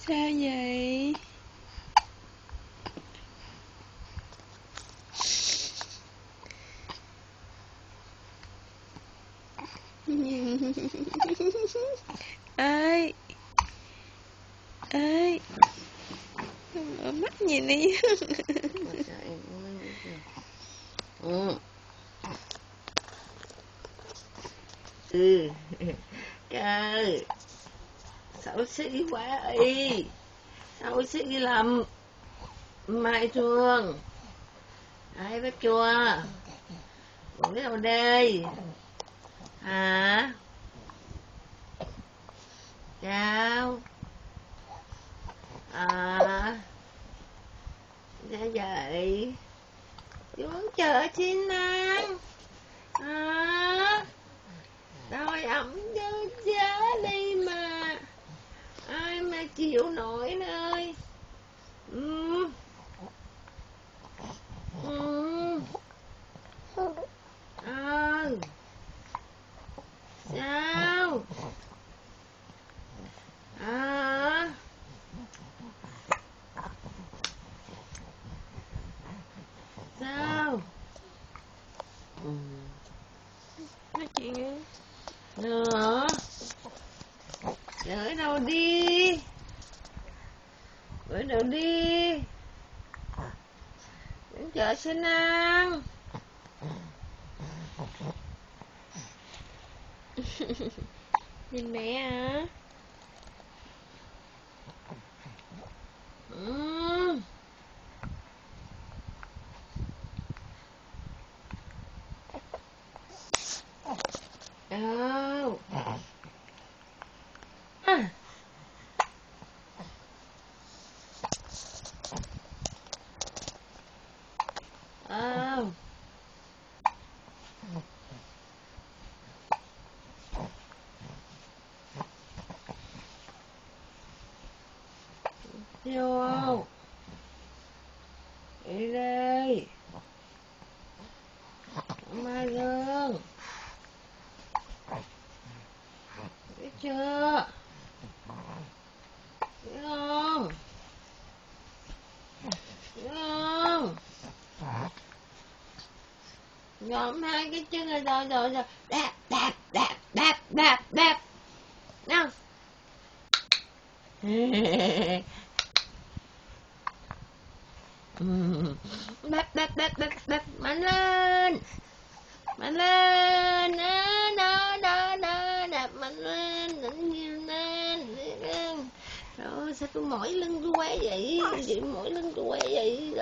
Sao vậy? Ơi ơi, mở mắt nhìn đi. Trời, xấu xí quá y, xấu xí lắm. Mai Phương, ai bếp chùa, ngủ đâu đây? Hả? Sao? À, ra vậy? Xuống chợ xin ăn. À, rồi ẩm cho giá đi mà. Ai mà chịu nổi nơi. Ừ. Ừ. Ờ. Sao? À. Sao? Ừ. Nói chuyện đi. Nữa. Ở đâu đi? Ở đâu đi? Đến chợ xin ăn. Nhìn mẹ à? Ừ. Đâu? À. Đâu? Vô. Đi đây. Mai Gương. Biết chưa? Biết không? Biết không? Nhóm hai cái chân rồi rồi. Đạp đạp đạp đạp đạp đạp. Nào. Đạp đạp đạp đạp đạp. Mạnh lên. Mạnh lên. Đó. Đạp mạnh lên. Đỉnh nhiều lên. Rồi sao tôi mỏi lưng tôi quá vậy? Vậy mỏi lưng tôi quá vậy?